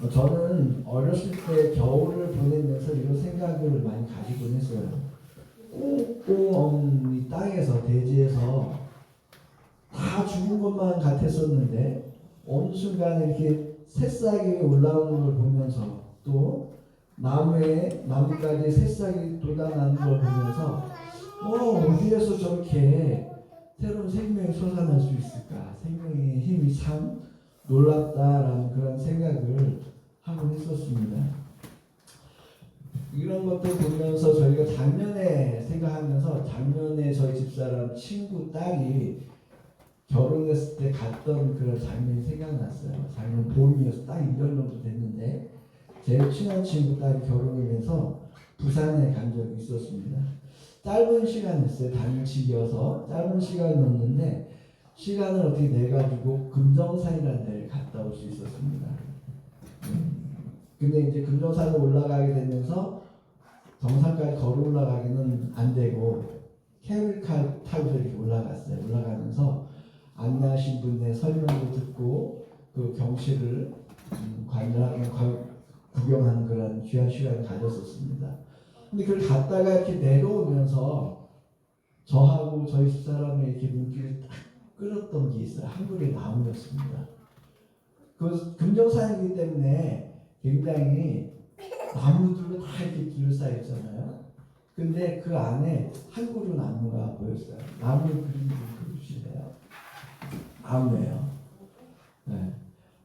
저는 어렸을 때 겨울을 보내면서 이런 생각을 많이 가지곤 했어요. 꽁꽁 얼은 이 땅에서, 대지에서 다 죽은 것만 같았었는데 어느 순간에 이렇게 새싹이 올라오는 걸 보면서, 또 나무까지 새싹이 돋아나는 걸 보면서 어디에서 저렇게 새로운 생명이 솟아날 수 있을까? 생명의 힘이 참 놀랍다라는 그런 생각을 하고 있었습니다. 이런 것들 보면서 저희가 작년에 생각하면서, 작년에 저희 집사람 친구 딸이 결혼했을 때 갔던 그런 장면이 생각났어요. 작년 봄이어서 딱 1년 정도 됐는데 제 친한 친구 딸이 결혼을 해서 부산에 간 적이 있었습니다. 짧은 시간이었어요. 당일치기여서 짧은 시간이었는데 시간을 어떻게 내가지고 금정산이라는 데를 갔다 올 수 있었습니다. 근데 이제 금정산을 올라가게 되면서 정상까지 걸어 올라가기는 안 되고 케이블카 타고 이렇게 올라갔어요. 올라가면서 안내하신 분의 설명도 듣고 그 경치를 구경하는 그런 귀한 시간을 가졌었습니다. 근데 그걸 갔다가 이렇게 내려오면서 저하고 저희 집사람의 이렇게 눈길을 딱 끌었던 게 있어요. 한 그루의 나무였습니다. 그 금정산이기 때문에 굉장히 나무들로 다 이렇게 둘러싸여 있잖아요. 근데 그 안에 한 그루 나무가 보였어요. 나무 그림 좀 그려주실래요? 나무예요. 네.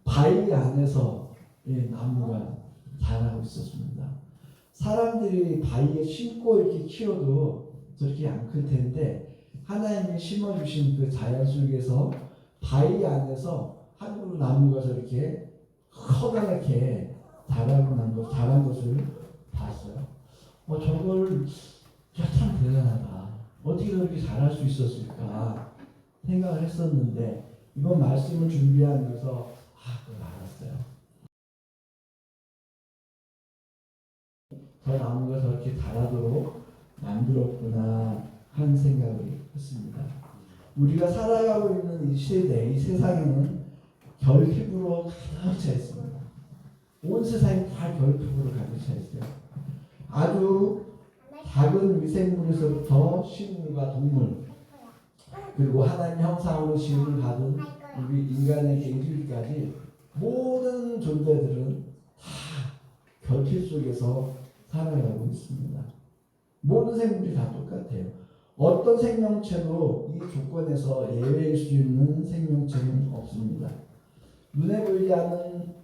바위 안에서 이 나무가 자라고 있었습니다. 사람들이 바위에 심고 이렇게 키워도 저렇게 안 클 텐데 하나님이 심어주신 그 자연 속에서 바위 안에서 한 그루 나무가 저렇게 커다랗게 자란 것을 봤어요. 저걸 참 대단하다. 어떻게 저렇게 잘할 수 있었을까 생각을 했었는데 이번 말씀을 준비하면서 그걸 알았어요. 저 나무가 저렇게 자라도록 만들었구나 하는 생각을 했습니다. 우리가 살아가고 있는 이 시대, 이 세상에는 결핍으로 가득 차 있습니다. 온 세상이 다 결핍으로 가득 차 있어요. 아주 작은 미생물에서부터 식물과 동물, 그리고 하나님 형상으로 지음을 받은 우리 인간에게 이르기까지 모든 존재들은 다 결핍 속에서 살아가고 있습니다. 모든 생물이 다 똑같아요. 어떤 생명체도 이 조건에서 예외일 수 있는 생명체는 없습니다. 눈에 보이지 않는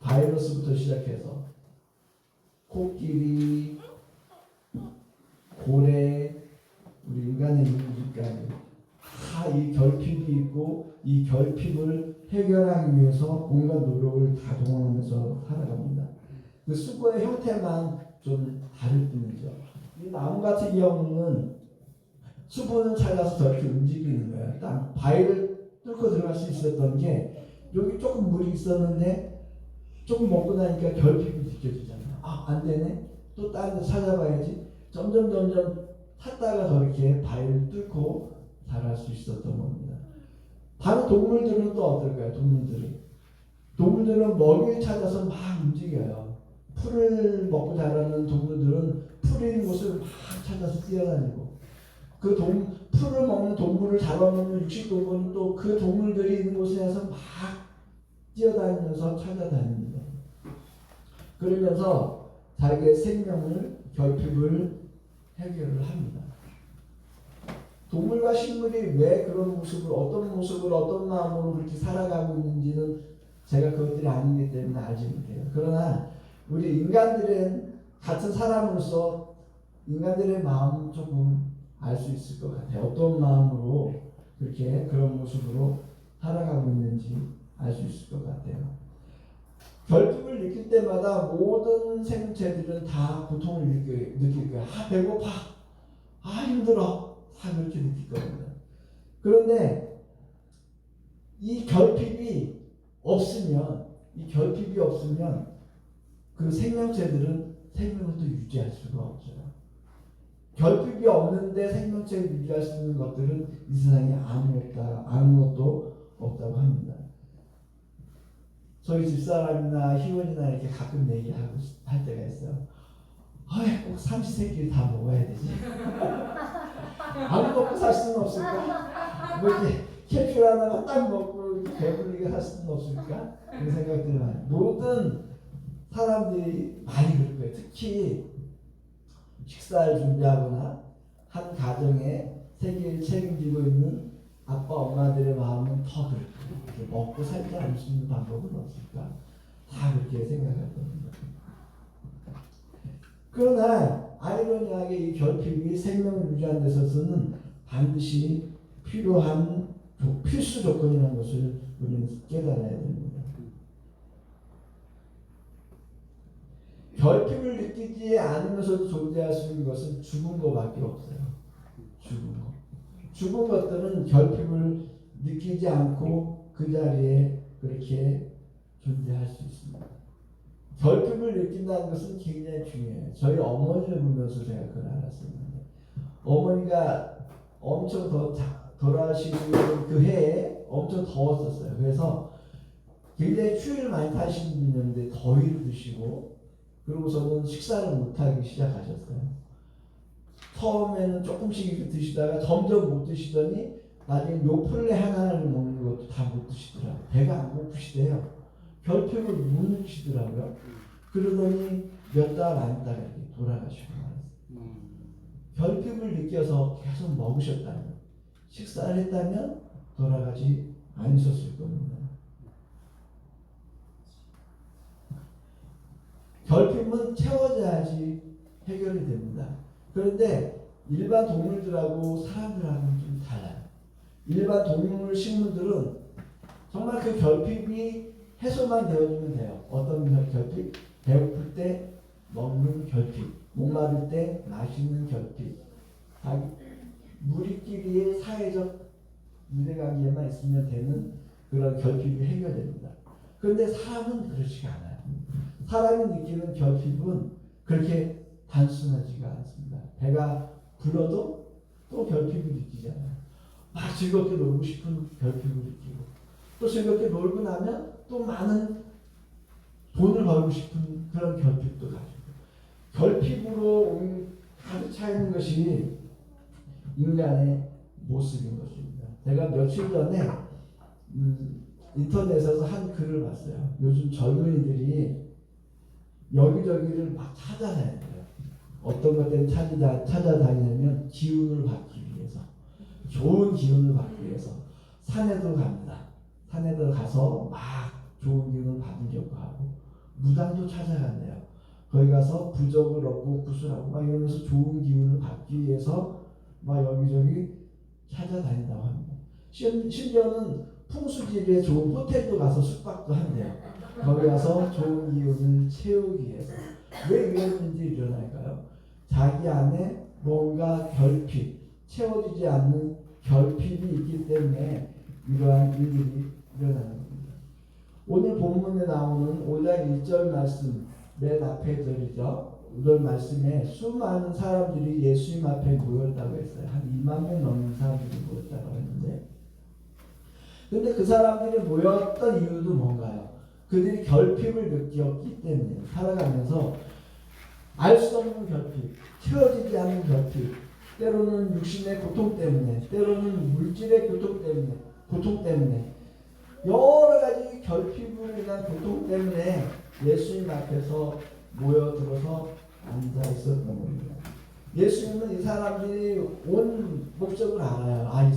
바이러스부터 시작해서 코끼리, 고래, 우리 인간의 인기까지 다 이 결핍이 있고 이 결핍을 해결하기 위해서 온갖 노력을 다 동원하면서 살아갑니다. 그 수고의 형태만 좀 다를 뿐이죠. 이 나무 같은 경우는 수분을 찾아서 저렇게 움직이는 거예요. 딱 바위를 뚫고 들어갈 수 있었던 게 여기 조금 물이 있었는데 조금 먹고 나니까 결핍이 느껴지잖아요. 안 되네. 또 다른 데 찾아봐야지. 점점 찾다가 저렇게 바위를 뚫고 자랄 수 있었던 겁니다. 다른 동물들은 또 어떨까요? 동물들은 먹이를 찾아서 막 움직여요. 풀을 먹고 자라는 동물들은 풀 있는 곳을 막 찾아서 뛰어다니고, 풀을 먹는 동물을 잡아먹는 육식동물은 또 그 동물들이 있는 곳에 가서 막 뛰어다니면서 찾아다닙니다. 그러면서 자기의 생명을, 결핍을 해결을 합니다. 동물과 식물이 왜 그런 모습을, 어떤 마음으로 그렇게 살아가고 있는지는 제가 그것들이 아니기 때문에 알지 못해요. 그러나 우리 인간들은 같은 사람으로서 인간들의 마음은 조금 알 수 있을 것 같아요. 어떤 마음으로 그렇게 그런 모습으로 살아가고 있는지 알 수 있을 것 같아요. 결핍을 느낄 때마다 모든 생체들은 다 고통을 느낄 거예요. 배고파. 힘들어. 다 그렇게 느낄 겁니다. 그런데 이 결핍이 없으면 그 생명체들은 생명을 또 유지할 수가 없어요. 결핍이 없는데 생명체를 유지할 수 있는 것들은 이 세상에 아무것도 없다고 합니다. 저희 집사람이나 희원이나 이렇게 가끔 얘기하고 할 때가 있어요. 꼭 삼시세끼를 다 먹어야 되지. 안 먹고 살 수는 없을까? 뭐 이렇게 캡슐 하나만 딱 먹고 이렇게 배부르게 살 수는 없을까? 그런 생각들이 많아요. 모든 사람들이 많이 그럴 거예요. 특히 식사를 준비하거나 한 가정에 세계를 책임지고 있는 아빠 엄마들의 마음은 더 그럴 거예요. 이렇게 먹고 살지 않을 수 있는 방법은 없을까? 다 그렇게 생각할 겁니다. 그러나 아이러니하게 이 결핍이 생명을 유지하는 데 있어서는 반드시 필요한 필수 조건이라는 것을 우리는 깨달아야 됩니다. 결핍을 느끼지 않으면서도 존재할 수 있는 것은 죽은 것밖에 없어요. 죽은 것. 죽은 것들은 결핍을 느끼지 않고 그 자리에 그렇게 존재할 수 있습니다. 결핍을 느낀다는 것은 굉장히 중요해요. 저희 어머니를 보면서 제가 그걸 알았었는데, 어머니가 엄청 돌아가시는 그 해에 엄청 더웠었어요. 그래서 굉장히 추위를 많이 타시는 분이었는데 더위를 드시고, 그러고서는 식사를 못하기 시작하셨어요. 처음에는 조금씩 드시다가 점점 못 드시더니 나중에 요플레 하나를 먹는 것도 다 못 드시더라고요. 배가 안 고프시대요. 결핍을 못 느끼시더라고요. 그러더니 몇 달 안 있다가 이렇게 돌아가시고 말았어요. 결핍을 느껴서 계속 먹으셨다면, 식사를 했다면 돌아가지 않으셨을 겁니다. 결핍은 채워져야지 해결이 됩니다. 그런데 일반 동물들하고 사람들하고는 좀 달라요. 일반 동물, 식물들은 정말 그 결핍이 해소만 되어주면 돼요. 어떤 결핍? 배고플 때 먹는 결핍, 목마를 때 마시는 결핍, 우리끼리의 사회적 유대관계만 있으면 되는 그런 결핍이 해결됩니다. 그런데 사람은 그렇지가 않아요. 사람이 느끼는 결핍은 그렇게 단순하지가 않습니다. 배가 불러도 또 결핍을 느끼잖아요. 막 즐겁게 놀고 싶은 결핍을 느끼고, 또 즐겁게 놀고 나면 또 많은 돈을 벌고 싶은 그런 결핍도 가지고, 결핍으로 가득 차 있는 것이 인간의 모습인 것입니다. 제가 며칠 전에 인터넷에서 한 글을 봤어요. 요즘 젊은이들이 여기저기를 막 찾아다녀요. 어떤 것 때문에 찾아다니냐면 기운을 받기 위해서, 좋은 기운을 받기 위해서 산에도 갑니다. 산에도 가서 막 좋은 기운을 받으려고 하고, 무당도 찾아간대요. 거기 가서 부적을 얻고 구슬하고 막 이러면서 좋은 기운을 받기 위해서 막 여기저기 찾아다닌다고 합니다. 심지어는 풍수지리에 좋은 호텔도 가서 숙박도 한대요. 거기 가서 좋은 기운을 채우기 위해서. 왜 이런 일이 일어날까요? 자기 안에 뭔가 결핍, 채워지지 않는 결핍이 있기 때문에 이러한 일들이 일어나는 겁니다. 오늘 본문에 나오는 5장 1절 말씀, 맨 앞에 절이죠. 5절 말씀에 수많은 사람들이 예수님 앞에 모였다고 했어요. 한 2만 명 넘는 사람들이 모였다고 했는데, 근데 그 사람들이 모였던 이유도 뭔가요? 그들이 결핍을 느꼈기 때문에, 살아가면서 알 수 없는 결핍, 채워지지 않는 결핍, 때로는 육신의 고통 때문에, 때로는 물질의 고통 때문에 여러 가지 결핍을 인한 고통 때문에 예수님 앞에서 모여들어서 앉아 있었던 겁니다. 예수님은 이 사람들이 온 목적을 알아요. 이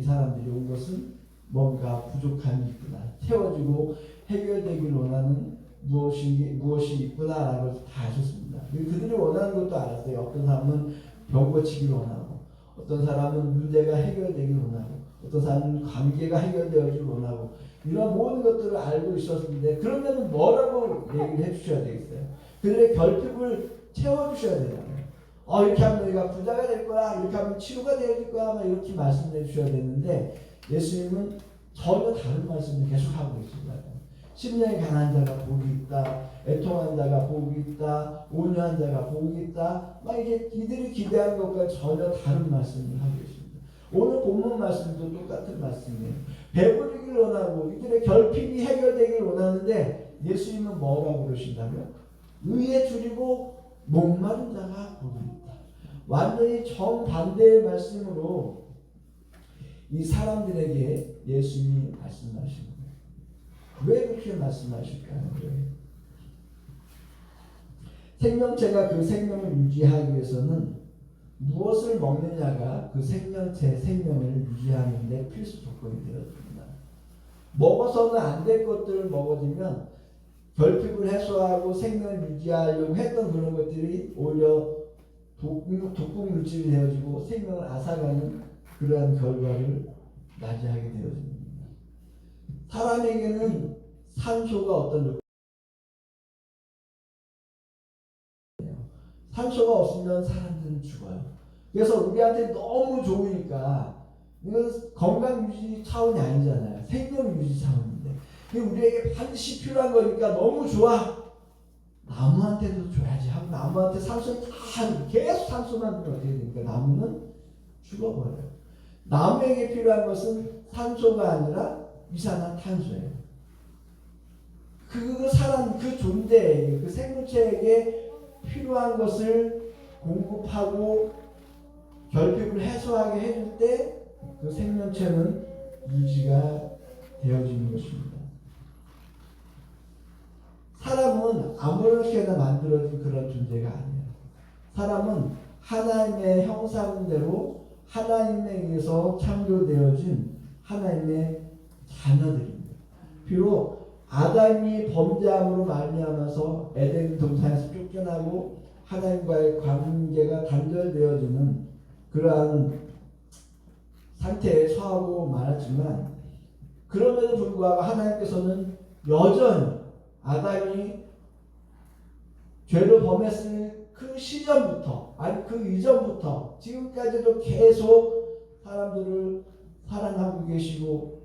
사람들이 온 것은 뭔가 부족함이 있구나, 채워지고 해결되길 원하는 무엇이 있구나라는 것을 다 아셨습니다. 그들이 원하는 것도 알았어요. 어떤 사람은 병 고치기를 원하고, 어떤 사람은 문제가 해결되길 원하고, 어떤 사람은 관계가 해결되어지길 원하고, 이런 모든 것들을 알고 있었는데, 그러면 뭐라고 얘기를 해주셔야 되겠어요? 그들의 결핍을 채워주셔야 되잖아요. 이렇게 하면 너희가 부자가 될 거야, 이렇게 하면 치료가 될 거야, 막 이렇게 말씀해 주셔야 되는데, 예수님은 전혀 다른 말씀을 계속하고 있습니다. 심령이 가난한 자가 복이 있다, 애통한 자가 복이 있다, 온유한 자가 복이 있다, 막 이게 이들이 기대하는 것과 전혀 다른 말씀을 하고 있습니다. 오늘 본문 말씀도 똑같은 말씀이에요. 배부르기를 원하고 이들의 결핍이 해결되기를 원하는데 예수님은 뭐라고 그러신다면 의에 줄이고 목마른 자가 복이 있다. 완전히 정반대의 말씀으로 이 사람들에게 예수님이 말씀하시는 거예요. 왜 그렇게 말씀하실까요? 생명체가 그 생명을 유지하기 위해서는 무엇을 먹느냐가 그 생명체의 생명을 유지하는 데 필수 조건이 되어집니다. 먹어서는 안 될 것들을 먹어주면 결핍을 해소하고 생명을 유지하려고 했던 그런 것들이 오히려 독극 물질이 되어지고 생명을 앗아가는 그러한 결과를 맞이하게 되어집니다. 사람에게는 산소가 어떤 조건? 산소가 없으면 사람들은 죽어요. 그래서 우리한테 너무 좋으니까 이건 건강 유지 차원이 아니잖아요. 생명 유지 차원인데 우리에게 반드시 필요한 거니까 너무 좋아. 나무한테도 줘야지 하고 나무한테 산소를 다 계속 산소만 주면 어떻게 됩니까? 나무는 죽어버려요. 나무에게 필요한 것은 산소가 아니라 이산화탄소예요. 그 사람, 그 존재에게, 그 생물체에게 필요한 것을 공급하고 결핍을 해소하게 해줄 때 그 생명체는 유지가 되어지는 것입니다. 사람은 아무렇게나 만들어진 그런 존재가 아니에요. 사람은 하나님의 형상대로 하나님에 의해서 창조되어진 하나님의 자녀들입니다. 비록 아담이 범죄함으로 말미암아서 에덴 동산에서 쫓겨나고 하나님과의 관계가 단절되어지는 그러한 상태에 처하고 말았지만 그럼에도 불구하고 하나님께서는 여전히 아담이 죄를 범했을 그 시점부터 아니 그 이전부터 지금까지도 계속 사람들을 사랑하고 계시고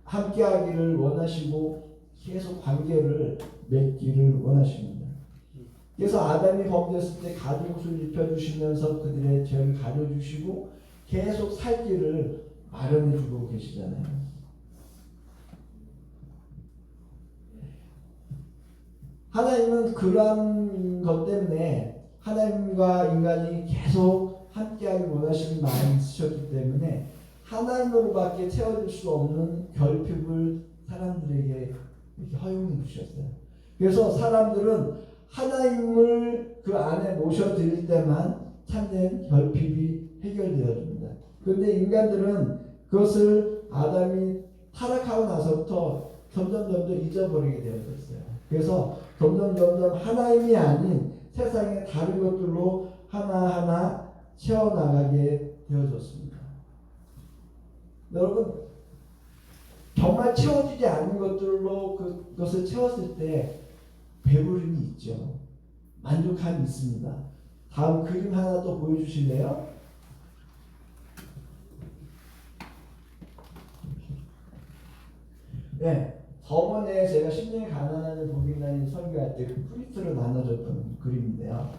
함께하기를 원하시고 계속 관계를 맺기를 원하십니다. 그래서 아담이 범죄했을 때 가죽옷을 입혀주시면서 그들의 죄를 가려주시고 계속 살 길을 마련해주고 계시잖아요. 하나님은 그러한 것 때문에 하나님과 인간이 계속 함께하기 원하시는 마음이 있으셨기 때문에 하나님으로밖에 채워줄 수 없는 결핍을 사람들에게 이렇게 허용해 주셨어요. 그래서 사람들은 하나님을 그 안에 모셔드릴 때만 참된 결핍이 해결되어집니다. 그런데 인간들은 그것을 아담이 타락하고 나서부터 점점 잊어버리게 되어졌어요. 그래서 점점 하나님이 아닌 세상의 다른 것들로 하나하나 채워나가게 되어졌습니다. 여러분, 정말 채워지지 않는 것들로 그것을 채웠을 때 배부름이 있죠. 만족함이 있습니다. 다음 그림 하나 또 보여주실래요? 네, 저번에 제가 10년의 가난한 복음단이 설교할 때 그 프린트로 나눠줬던 그림인데요.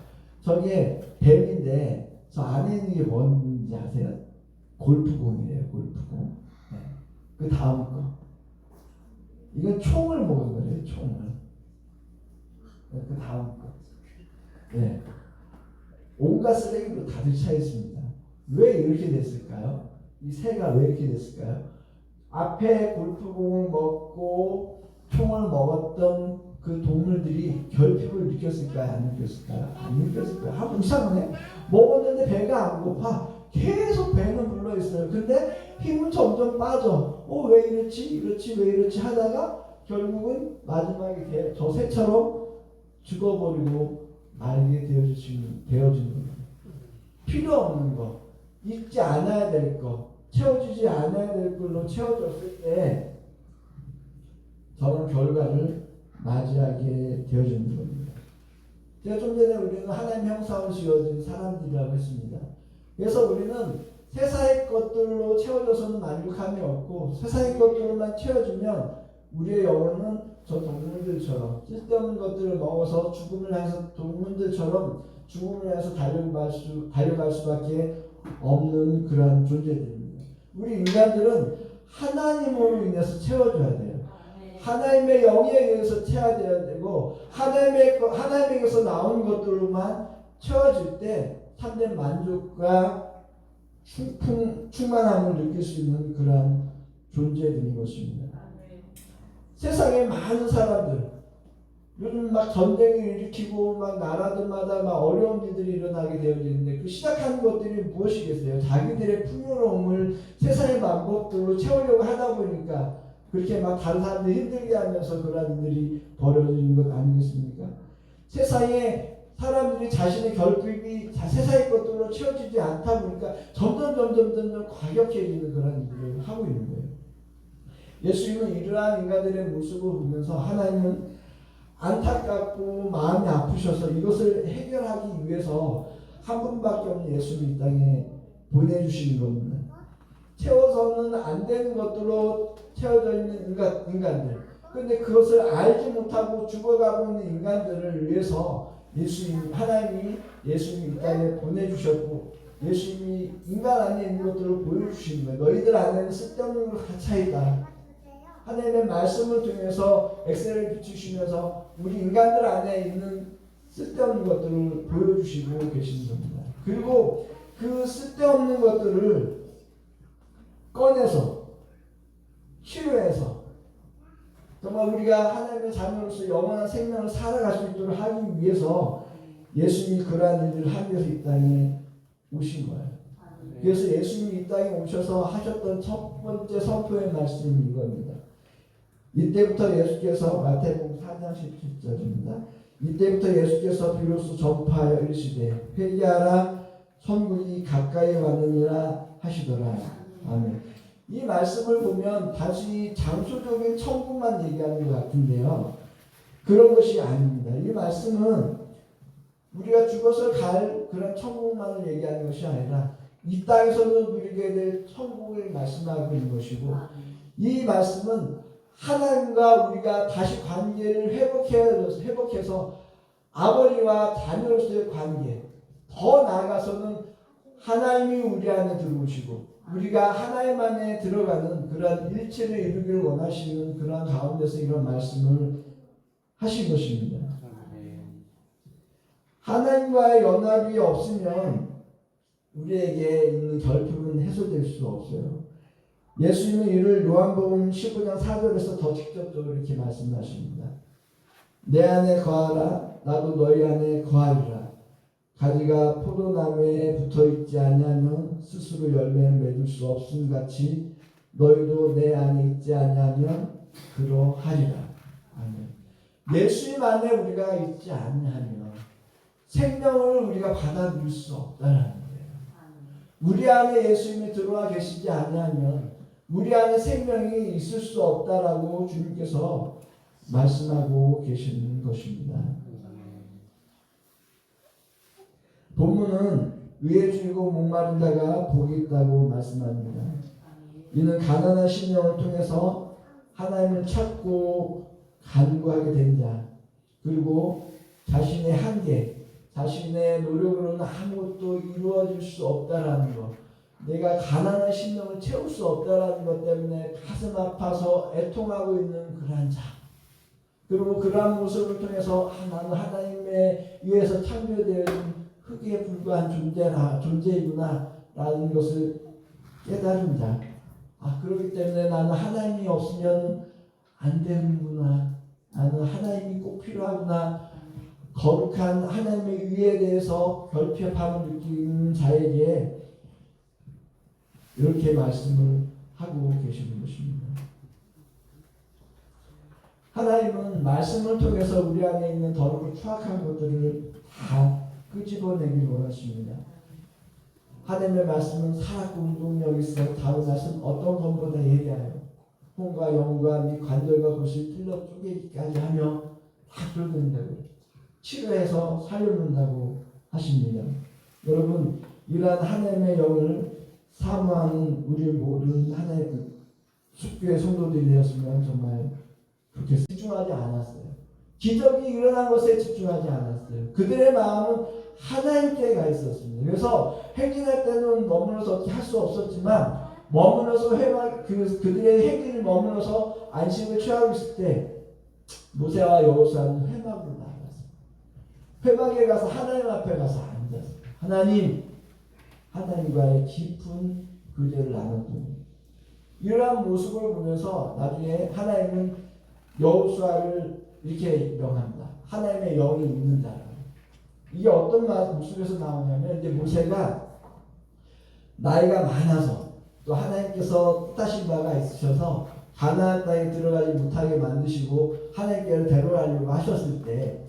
저게 뱀인데 저 안에 있는 게 뭔지 아세요? 골프공이래요. 골프공. 네. 그 다음 거. 이건 총을 먹은 거래요. 총을. 네, 그 다음 거. 네. 온갖 쓰레기도 다들 차 있습니다. 왜 이렇게 됐을까요? 이 새가 왜 이렇게 됐을까요? 앞에 골프공을 먹고 총을 먹었던 그 동물들이 결핍을 느꼈을까요? 안 느꼈을까요? 안 느꼈을까요? 한번 이상하네. 먹었는데 배가 안 고파. 계속 배는 불러있어요. 근데 힘은 점점 빠져. 왜 이렇지 왜 이렇지 하다가 결국은 마지막에 저 새처럼 죽어버리고 말게 되어지는 겁니다. 필요 없는 거, 잊지 않아야 될 거, 채워주지 않아야 될 걸로 채워졌을 때 저런 결과를 맞이하게 되어지는 겁니다. 제가 좀 전에 우리는 하나님 형상으로 지어진 사람들이라고 했습니다. 그래서 우리는 세상의 것들로 채워져서는 만족함이 없고 세상의 것들로만 채워주면 우리의 영혼은 저 동물들처럼 쓸데없는 것들을 먹어서 죽음을 향해서 동물들처럼 죽음을 향해서 달려갈 수밖에 없는 그런 존재들입니다. 우리 인간들은 하나님으로 인해서 채워줘야 돼요. 하나님의 영에 의해서 채워져야 되고 하나님에게서 나오는 것들로만 채워질 때 참된 만족과 충만함을 느낄 수 있는 그러한 존재들인 것입니다. 세상에 많은 사람들 요즘 막 전쟁을 일으키고 막 나라들마다 막 어려운 일들이 일어나게 되어지는데 그 시작하는 것들이 무엇이겠어요? 자기들의 풍요로움을 세상의 방법들로 채우려고 하다 보니까 그렇게 막 다른 사람들 힘들게 하면서 그런 일들이 벌어지는 것 아니겠습니까? 세상에 사람들이 자신의 결핍이 세상의 것들로 채워지지 않다 보니까 점점 과격해지는 그런 일들을 하고 있는 거예요. 예수님은 이러한 인간들의 모습을 보면서 하나님은 안타깝고 마음이 아프셔서 이것을 해결하기 위해서 한 분밖에 없는 예수를 이 땅에 보내주시는 겁니다. 채워서는 안 되는 것들로 채워져 있는 인간들. 그런데 그것을 알지 못하고 죽어가고 있는 인간들을 위해서 하나님이 예수님이 이 땅에 보내주셨고 예수님이 인간 안에 있는 것들을 보여주시는 거예요. 너희들 안에는 쓸데없는 것 다 차있다. 하나님의 말씀을 통해서 엑셀을 비추시면서 우리 인간들 안에 있는 쓸데없는 것들을 보여주시고 계시는 겁니다. 그리고 그 쓸데없는 것들을 꺼내서 치료해서 정말 우리가 하나님의 자녀로서 영원한 생명을 살아갈 수 있도록 하기 위해서 예수님이 그러한 일을 하기 위해서 이 땅에 오신 거예요. 그래서 예수님이 이 땅에 오셔서 하셨던 첫 번째 선포의 말씀이 이겁니다. 이때부터 예수께서 마태복음 4장 17절입니다. 이때부터 예수께서 비로소 전파하여 이르시되 회개하라 천국이 가까이 왔느니라 하시더라. 아멘. 이 말씀을 보면 단순히 장소적인 천국만 얘기하는 것 같은데요. 그런 것이 아닙니다. 이 말씀은 우리가 죽어서 갈 그런 천국만을 얘기하는 것이 아니라 이 땅에서도 누리게 될 천국을 말씀하고 있는 것이고 이 말씀은 하나님과 우리가 다시 관계를 회복해서 아버지와 자녀로서의 관계, 더 나아가서는 하나님이 우리 안에 들어오시고 우리가 하나님 안에 들어가는 그런 일체를 이루기를 원하시는 그런 가운데서 이런 말씀을 하신 것입니다. 하나님과의 연합이 없으면 우리에게 있는 결핍은 해소될 수 없어요. 예수님은 이를 요한복음 15장 4절에서 더 직접적으로 이렇게 말씀하십니다. 내 안에 거하라 나도 너희 안에 거하리라. 가지가 포도나무에 붙어있지 아니하면 스스로 열매를 맺을 수 없음 같이 너희도 내 안에 있지 아니하면 그러하리라. 아멘. 예수님 안에 우리가 있지 아니하면 생명을 우리가 받아들일 수 없다는 거예요. 우리 안에 예수님이 들어와 계시지 아니하면 우리 안에 생명이 있을 수 없다라고 주님께서 말씀하고 계시는 것입니다. 본문은 의에 줄이고 목마른 자가 복이 있다고 말씀합니다. 이는 가난한 심령을 통해서 하나님을 찾고 간구하게 된 자, 그리고 자신의 한계, 자신의 노력으로는 아무것도 이루어질 수 없다라는 것, 내가 가난한 심령을 채울 수 없다라는 것 때문에 가슴 아파서 애통하고 있는 그러한 자, 그리고 그러한 모습을 통해서 나는 하나님에 의해서 창조되어 있는 흙에 불과한 존재이구나 라는 것을 깨달은 자, 그렇기 때문에 나는 하나님이 없으면 안 되는구나, 나는 하나님이 꼭 필요하구나, 거룩한 하나님의 의에 대해서 결핍함을 느끼는 자에게 이렇게 말씀을 하고 계시는 것입니다. 하나님은 말씀을 통해서 우리 안에 있는 더럽고 추악한 것들을 다 끄집어내길 원하십니다. 하나님의 말씀은 살았고 운동력이 있어 다른 말씀 어떤 것보다 예리하여 혼과 영과 및 관절과 곳을 찔러 쪼개기까지 하며 다 뚫는다고 치료해서 살려놓는다고 하십니다. 여러분, 이러한 하나님의 영을 사모하는 우리 모든 하나님의 숙교의 성도들이 되었으면 정말 그렇게 집중하지 않았어요. 기적이 일어난 것에 집중하지 않았어요. 그들의 마음은 하나님께 가 있었습니다. 그래서 행진할 때는 머물러서 할 수 없었지만 머무러서 그들의 행진을 머무러서 안식을 취하고 있을 때 모세와 여호수아는 회막으로 나가서 회막에 가서 하나님 앞에 가서 앉아서 하나님과의 깊은 교제를 나눴더니 이러한 모습을 보면서 나중에 하나님은 여호수아를 이렇게 명합니다. 하나님의 영이 있는 자라고. 이게 어떤 모습에서 나오냐면 이제 모세가 나이가 많아서 또 하나님께서 뜻하신 바가 있으셔서 가나안 땅에 들어가지 못하게 만드시고 하나님께로 데려가려고 하셨을 때